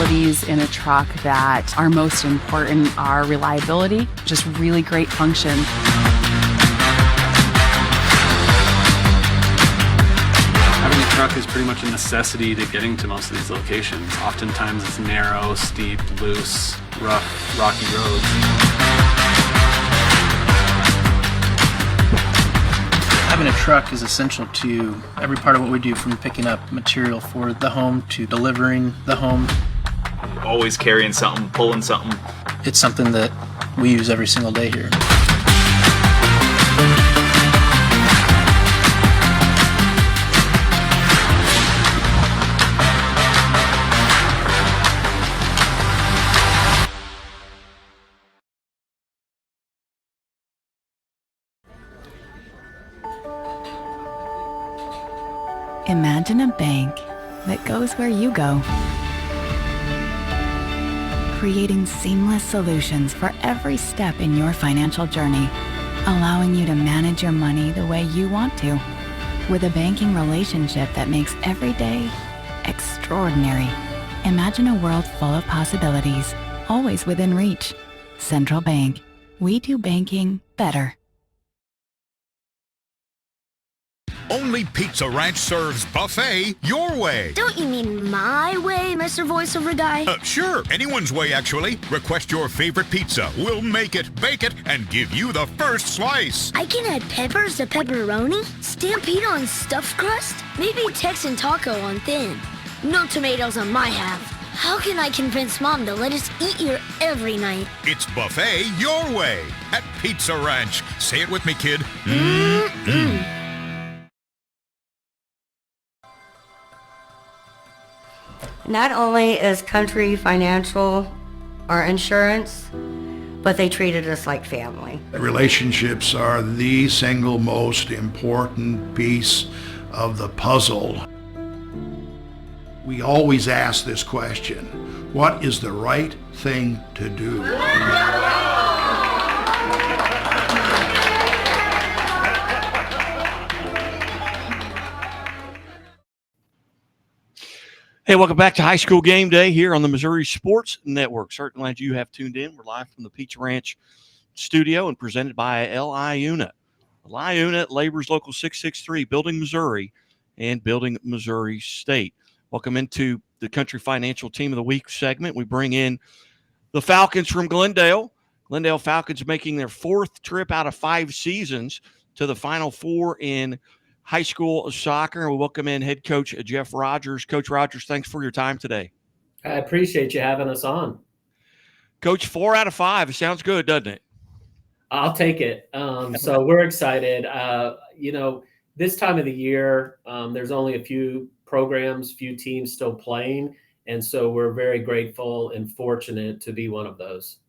qualities in a truck that are most important are reliability, just really great function. Having a truck is pretty much a necessity to getting to most of these locations. Oftentimes it's narrow, steep, loose, rough, rocky roads. Having a truck is essential to every part of what we do, from picking up material for the home to delivering the home. Always carrying something, pulling something. It's something that we use every single day here. Imagine a bank that goes where you go, creating seamless solutions for every step in your financial journey, allowing you to manage your money the way you want to, with a banking relationship that makes every day extraordinary. Imagine a world full of possibilities, always within reach. Central Bank. We do banking better. Only Pizza Ranch serves buffet your way. Don't you mean my way, Mr. Voiceover Guy? Sure, anyone's way, actually. Request your favorite pizza. We'll make it, bake it, and give you the first slice. I can add peppers to pepperoni, Stampede on stuffed crust, maybe Texan taco on thin. No tomatoes on my half. How can I convince Mom to let us eat here every night? It's buffet your way at Pizza Ranch. Say it with me, kid. Not only is Country Financial our insurance, but they treated us like family. Relationships are the single most important piece of the puzzle. We always ask this question: what is the right thing to do? Hey, welcome back to High School Game Day here on the Missouri Sports Network. Certainly glad you have tuned in. We're live from the Pizza Ranch studio and presented by L.I. Unit. L.I. Unit, Labor's Local 663, Building Missouri and Building Missouri State. Welcome into the Country Financial Team of the Week segment. We bring in the Falcons from Glendale. Glendale Falcons making their fourth trip out of 5 seasons to the Final Four in high school soccer. We welcome in head coach Jeff Rogers. Coach Rogers, thanks for your time today. I appreciate you having us on. Coach, 4 out of 5. It sounds good, doesn't it? I'll take it. So we're excited. This time of the year, there's only a few programs, few teams still playing. And so we're very grateful and fortunate to be one of those.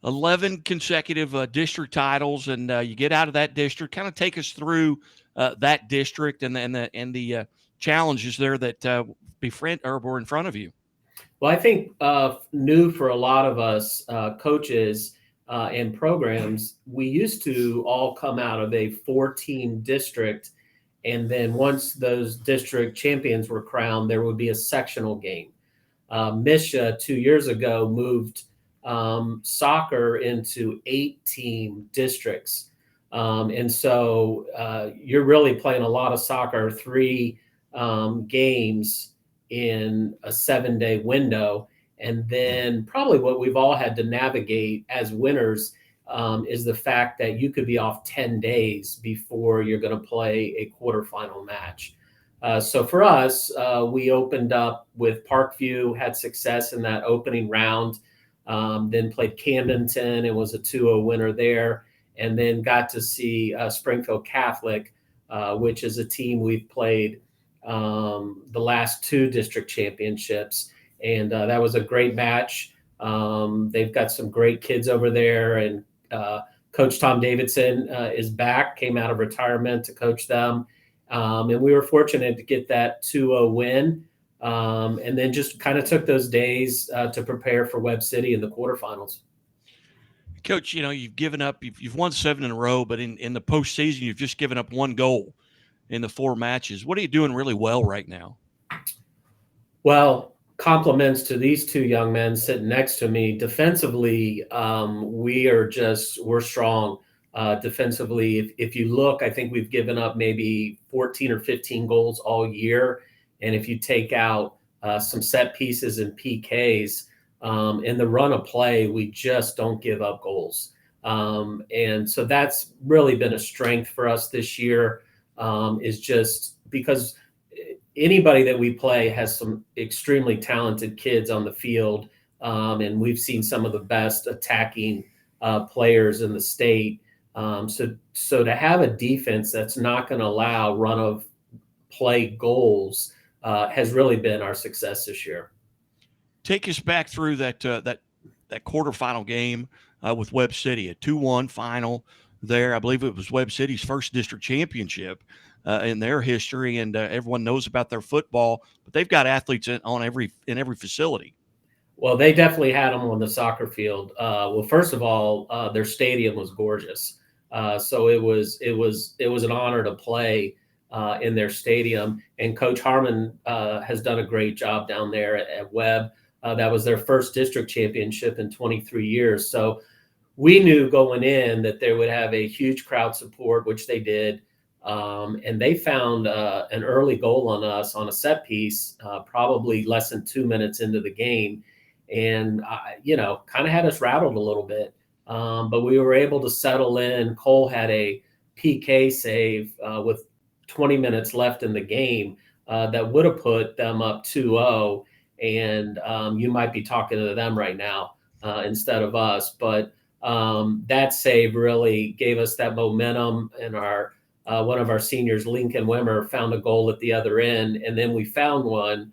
11 consecutive district titles, and you get out of that district. Kind of take us through that district and the challenges there that were in front of you. Well, I think new for a lot of us coaches and programs, we used to all come out of a 4-team district, and then once those district champions were crowned, there would be a sectional game. Misha 2 years ago moved soccer into 8-team districts. And so you're really playing a lot of soccer, 3 games in a 7-day window. And then probably what we've all had to navigate as winners is the fact that you could be off 10 days before you're going to play a quarterfinal match. So for us, we opened up with Parkview, had success in that opening round. Then played Camdenton and was a 2-0 winner there, and then got to see Springfield Catholic, which is a team we've played the last 2 district championships, and that was a great match. They've got some great kids over there, and Coach Tom Davidson is back, came out of retirement to coach them, and we were fortunate to get that 2-0 win. And then just kind of took those days to prepare for Webb City in the quarterfinals. Coach, you've given up, you've won 7 in a row, but in the postseason, you've just given up 1 goal in the 4 matches. What are you doing really well right now? Well, compliments to these two young men sitting next to me. Defensively, we're strong. Defensively, if you look, I think we've given up maybe 14 or 15 goals all year. And if you take out some set pieces and PKs, in the run of play, we just don't give up goals. And so that's really been a strength for us this year, is just because anybody that we play has some extremely talented kids on the field. And we've seen some of the best attacking players in the state. So to have a defense that's not going to allow run of play goals has really been our success this year. Take us back through that quarterfinal game with Webb City, a 2-1 final there. I believe it was Webb City's first district championship in their history, and everyone knows about their football, but they've got athletes in every facility. Well, they definitely had them on the soccer field. Well, first of all, their stadium was gorgeous, so it was an honor to play in their stadium. And Coach Harmon has done a great job down there at Webb. That was their first district championship in 23 years. So we knew going in that they would have a huge crowd support, which they did. And they found an early goal on us on a set piece, probably less than 2 minutes into the game. And, kind of had us rattled a little bit. But we were able to settle in. Cole had a PK save with 20 minutes left in the game that would have put them up 2-0. And you might be talking to them right now instead of us. But that save really gave us that momentum. And one of our seniors, Lincoln Wimmer, found a goal at the other end. And then we found one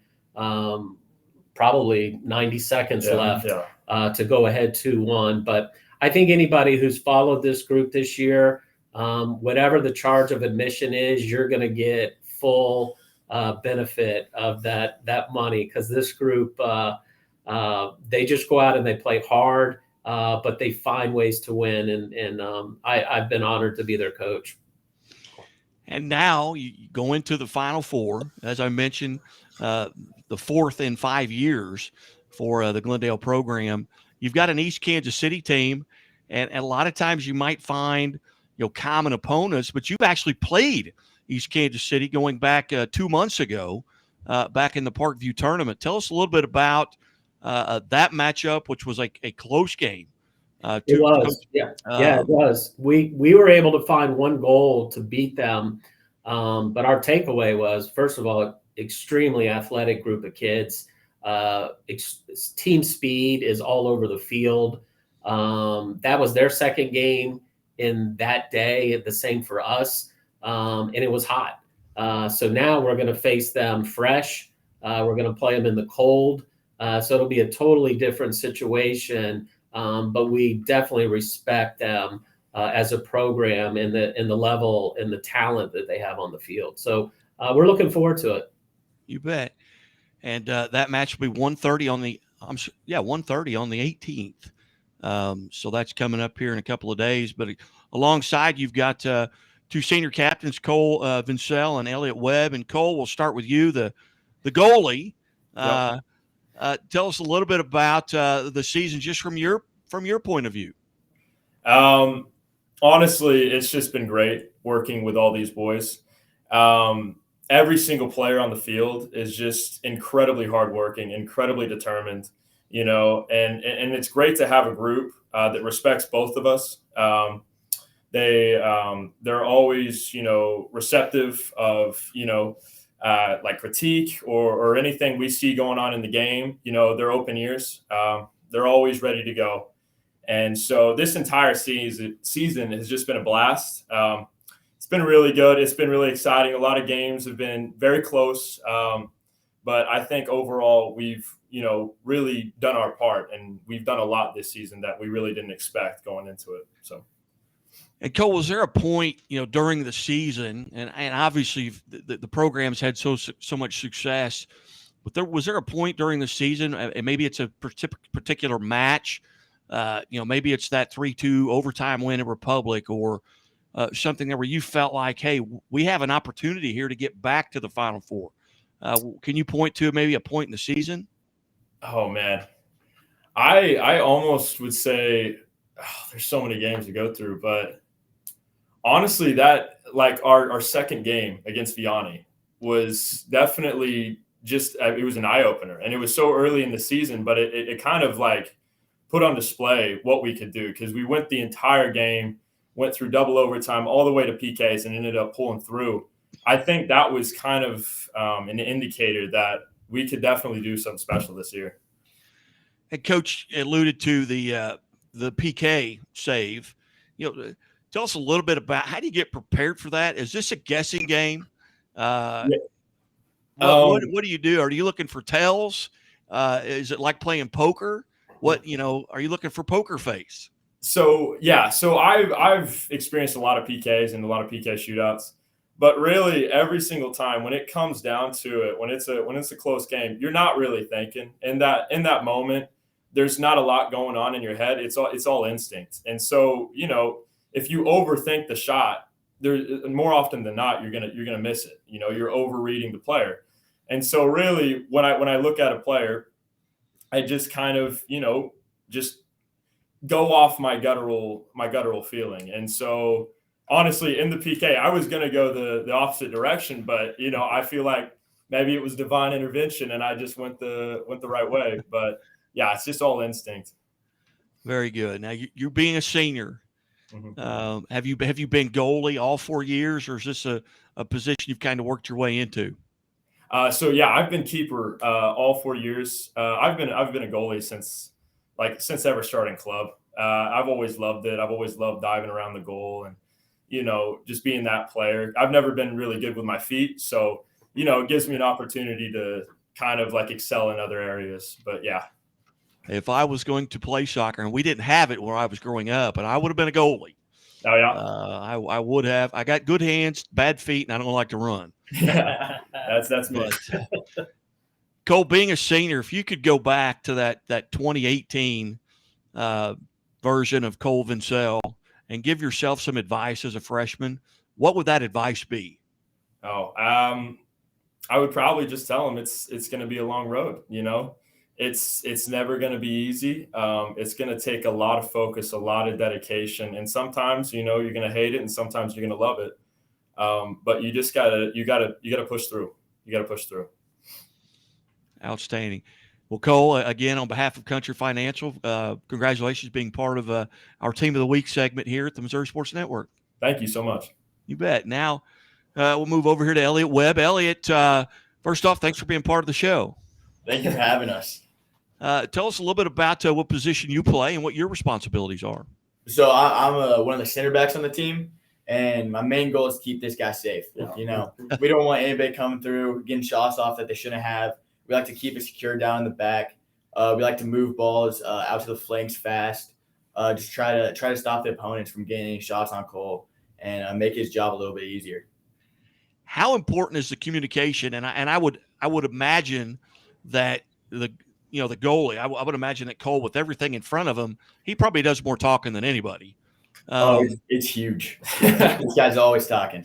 probably 90 seconds left to go ahead 2-1. But I think anybody who's followed this group this year, whatever the charge of admission is, you're going to get full benefit of that money, because this group, they just go out and they play hard, but they find ways to win. And I've been honored to be their coach. And now you go into the Final Four, as I mentioned, the fourth in 5 years for the Glendale program. You've got an East Kansas City team, and a lot of times you might find common opponents, but you've actually played East Kansas City going back 2 months ago, back in the Parkview tournament. Tell us a little bit about that matchup, which was a close game. It was, it was. We were able to find one goal to beat them, but our takeaway was, first of all, extremely athletic group of kids. Team speed is all over the field. That was their second game in that day, the same for us, and it was hot. So now we're going to face them fresh. We're going to play them in the cold, so it'll be a totally different situation. But we definitely respect them as a program and the level and the talent that they have on the field. So we're looking forward to it. You bet. And that match will be 1:30 on the 1:30 on the 18th. So that's coming up here in a couple of days. But alongside, you've got two senior captains, Cole Vincel and Elliot Webb. And Cole, we'll start with you, the goalie. Yep. Tell us a little bit about the season, just from your point of view. Honestly, it's just been great working with all these boys. Every single player on the field is just incredibly hardworking, incredibly determined, and it's great to have a group that respects both of us. They're always, receptive of, like critique or anything we see going on in the game. They're open ears. They're always ready to go. And so this entire season has just been a blast. It's been really good. It's been really exciting. A lot of games have been very close. But I think overall we've, really done our part, and we've done a lot this season that we really didn't expect going into it. So. And Cole, was there a point, during the season, and obviously the program's had so much success, but was there a point during the season, and maybe it's a particular match, maybe it's that 3-2 overtime win at Republic, or something where you felt like, hey, we have an opportunity here to get back to the Final Four? Can you point to maybe a point in the season? Oh man, I almost would say there's so many games to go through, but honestly, that like our second game against Vianney was definitely just it was an eye opener, and it was so early in the season, but it kind of like put on display what we could do because we went the entire game, went through double overtime all the way to PKs, and ended up pulling through. I think that was kind of an indicator that we could definitely do something special this year. And Coach alluded to the PK save. Tell us a little bit about how do you get prepared for that? Is this a guessing game? Yeah. What do you do? Are you looking for tells? Is it like playing poker? Are you looking for poker face? So I've experienced a lot of PKs and a lot of PK shootouts, but really every single time when it comes down to it, when it's a close game, you're not really thinking in that moment. There's not a lot going on in your head. It's all instinct. And so, if you overthink the shot, there more often than not, you're gonna miss it. You're overreading the player. And so really when I look at a player, I just kind of, just go off my guttural feeling. And so honestly, in the PK, I was gonna go the opposite direction, but I feel like maybe it was divine intervention and I just went the right way. But yeah, it's just all instinct. Very good. Now you're being a senior. Mm-hmm. Have you been goalie all 4 years, or is this a position you've kind of worked your way into? So yeah, I've been keeper all 4 years. I've been a goalie since ever starting club. I've always loved it. I've always loved diving around the goal and just being that player. I've never been really good with my feet, so it gives me an opportunity to kind of like excel in other areas. But yeah. If I was going to play soccer, and we didn't have it where I was growing up, and I would have been a goalie. Oh yeah. I would have. I got good hands, bad feet, and I don't like to run. That's me. Cole, being a senior, if you could go back to that 2018 version of Cole Vincel and give yourself some advice as a freshman, what would that advice be? Oh, I would probably just tell him it's going to be a long road. It's never going to be easy. It's going to take a lot of focus, a lot of dedication, and sometimes you're going to hate it, and sometimes you're going to love it. But you just gotta push through. You gotta push through. Outstanding. Well, Cole, again, on behalf of Country Financial, congratulations being part of our Team of the Week segment here at the Missouri Sports Network. Thank you so much. You bet. Now we'll move over here to Elliot Webb. Elliot, first off, thanks for being part of the show. Thank you for having us. Tell us a little bit about what position you play and what your responsibilities are. So I'm one of the center backs on the team, and my main goal is to keep this guy safe. We don't want anybody coming through, getting shots off that they shouldn't have. We like to keep it secure down in the back. We like to move balls out to the flanks fast. Just try to stop the opponents from getting any shots on Cole and make his job a little bit easier. How important is the communication? And I would imagine that the goalie, I would imagine that Cole, with everything in front of him, he probably does more talking than anybody. It's huge. This guy's always talking.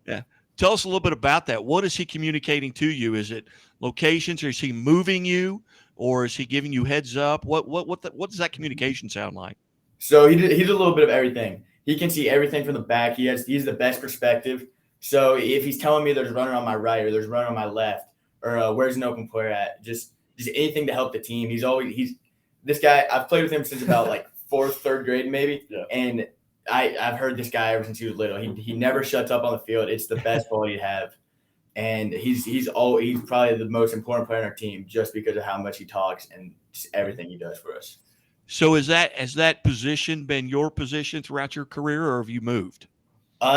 Yeah. Tell us a little bit about that. What is he communicating to you? Is it locations, or is he moving you, or is he giving you heads up? What does that communication sound like? So he's a little bit of everything. He can see everything from the back. He's the best perspective. So if he's telling me there's a runner on my right or there's a runner on my left, or where's an open player at, just anything to help the team. He's this guy. I've played with him since about like third grade maybe, yeah. And I've heard this guy ever since he was little. He never shuts up on the field. It's the best quality to have, and he's probably the most important player on our team just because of how much he talks and just everything he does for us. So has that position been your position throughout your career, or have you moved?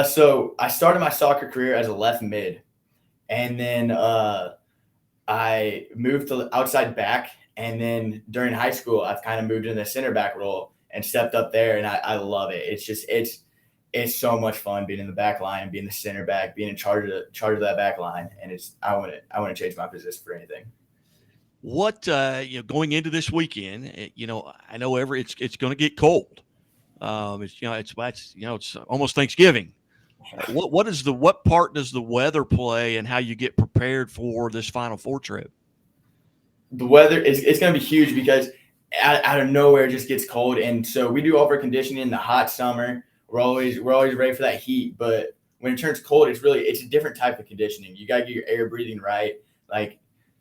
So I started my soccer career as a left mid, and then I moved to outside back, and then during high school I've kind of moved into the center back role and stepped up there, and I love it. It's so much fun being in the back line, being the center back, being in charge of that back line, and I want to change my position for anything. What going into this weekend, I know it's going to get cold. It's almost Thanksgiving. What part does the weather play in how you get prepared for this Final Four trip? the weather it's going to be huge because out of nowhere it just gets cold, and so we do over conditioning in the hot summer. We're always ready for that heat, but when it turns cold, it's a different type of conditioning. You got to get your air breathing right. Like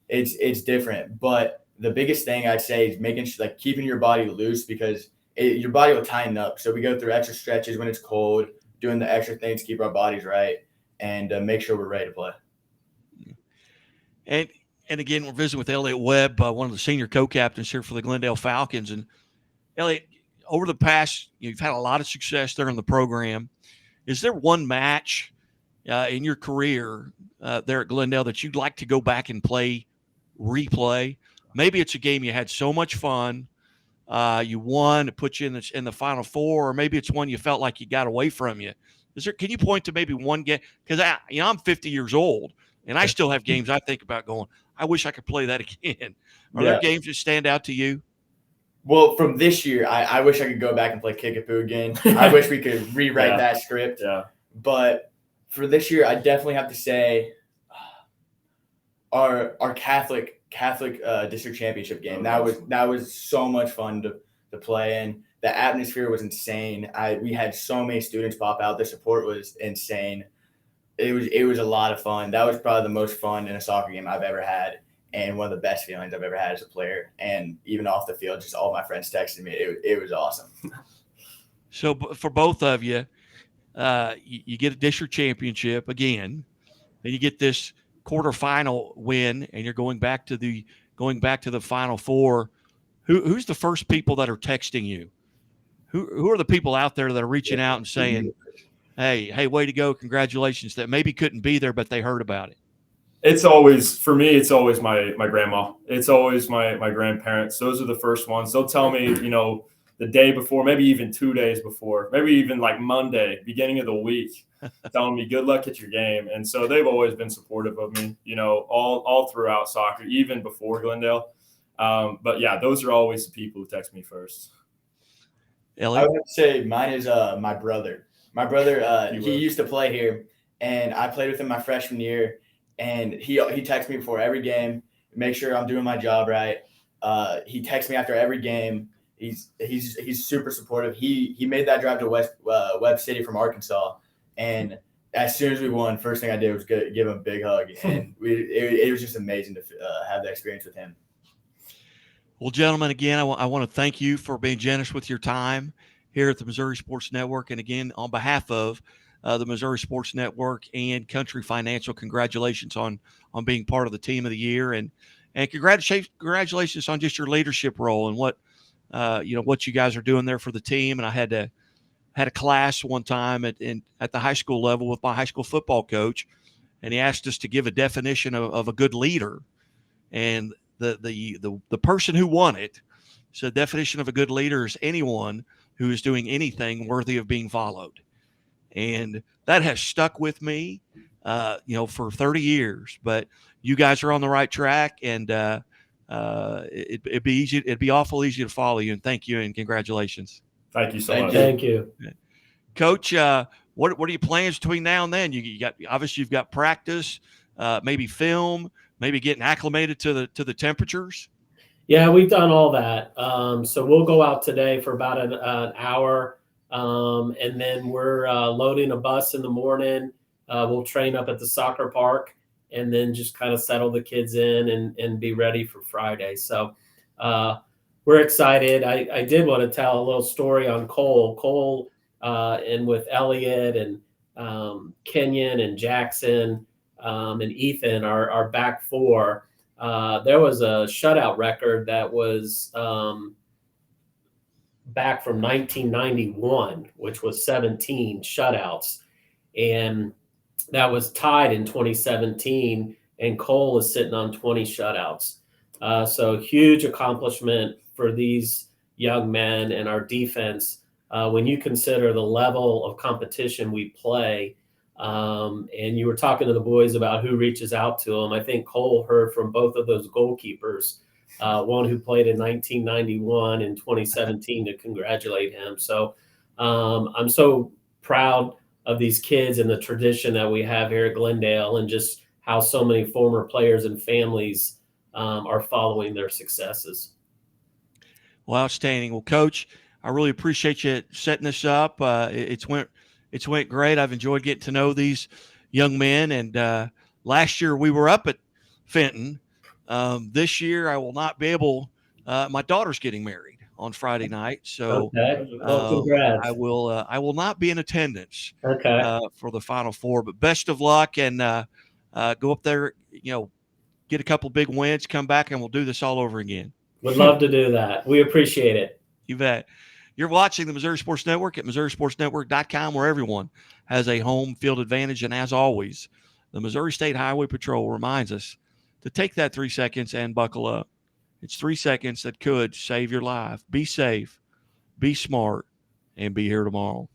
it's different. But the biggest thing I'd say is making like keeping your body loose, because your body will tighten up. So we go through extra stretches when it's cold, doing the extra things to keep our bodies right, and make sure we're ready to play. And again, we're visiting with Elliot Webb, one of the senior co-captains here for the Glendale Falcons. And Elliot, over the past, you've had a lot of success there in the program. Is there one match in your career there at Glendale that you'd like to go back and replay? Maybe it's a game you had so much fun, you won, it put you in the Final Four, or maybe it's one you felt like you got away from you. Can you point to maybe one game? Because I'm 50 years old, and I still have games I think about going, I wish I could play that again. Are there games that stand out to you? Well, from this year, I wish I could go back and play Kickapoo again. I wish we could rewrite that script. Yeah. But for this year, I definitely have to say our Catholic district championship game. That was so much fun to play in. The atmosphere was insane. We had so many students pop out. The support was insane. It was a lot of fun. That was probably the most fun in a soccer game I've ever had, and one of the best feelings I've ever had as a player. And even off the field, just all my friends texted me. It was awesome. So for both of you, you get a district championship again, then you get this quarterfinal win, and you're going back to the Final Four. Who's the first people that are texting you? Who are the people out there that are reaching out and saying, hey, way to go, congratulations, that maybe couldn't be there, but they heard about it? It's always, for me, it's always my grandma. It's always my grandparents. Those are the first ones. They'll tell me, the day before, maybe even 2 days before, maybe even like Monday, beginning of the week, telling me good luck at your game. And so they've always been supportive of me, all throughout soccer, even before Glendale. But yeah, those are always the people who text me first. Elliot? I would say mine is my brother. My brother, he used to play here, and I played with him my freshman year. And he texts me before every game, make sure I'm doing my job right. He texts me after every game. He's super supportive. He made that drive to Webb City from Arkansas, and as soon as we won, first thing I did was give him a big hug, and it was just amazing to have that experience with him. Well, gentlemen, again, I want to thank you for being generous with your time here at the Missouri Sports Network, and again, on behalf of the Missouri Sports Network and Country Financial, congratulations on being part of the Team of the Year, and congratulations on just your leadership role and what you guys are doing there for the team. And I had a class one time at the high school level with my high school football coach, and he asked us to give a definition of a good leader, and the person who won it said, definition of a good leader is anyone who is doing anything worthy of being followed. And that has stuck with me, for 30 years. But you guys are on the right track, and it'd be easy. It'd be awful easy to follow you. And thank you and congratulations. Thank you so much. Thank you, Coach. What are your plans between now and then? You've got practice, maybe film, maybe getting acclimated to the temperatures. Yeah, we've done all that. So we'll go out today for about an hour. And then we're loading a bus in the morning. We'll train up at the soccer park and then just kind of settle the kids in and be ready for Friday. So we're excited. I did want to tell a little story on Cole, and with Elliot and Kenyon and Jackson and Ethan, our back four. There was a shutout record that was back from 1991, which was 17 shutouts. And that was tied in 2017. And Cole is sitting on 20 shutouts. So huge accomplishment for these young men and our defense. When you consider the level of competition we play, and you were talking to the boys about who reaches out to them. I think Cole heard from both of those goalkeepers, one who played in 1991 and 2017, to congratulate him. So I'm so proud of these kids and the tradition that we have here at Glendale, and just how so many former players and families are following their successes. Well, outstanding. Well, Coach, I really appreciate you setting this up. It's went great. I've enjoyed getting to know these young men. And last year we were up at Fenton. This year I will not be able. My daughter's getting married on Friday night, so Okay. Well, congrats. I will not be in attendance. Okay. For the Final Four. But best of luck, and go up there. Get a couple big wins, come back, and we'll do this all over again. Would love to do that. We appreciate it. You bet. You're watching the Missouri Sports Network at MissouriSportsNetwork.com, where everyone has a home field advantage. And as always, the Missouri State Highway Patrol reminds us to take that 3 seconds and buckle up. It's 3 seconds that could save your life. Be safe, be smart, and be here tomorrow.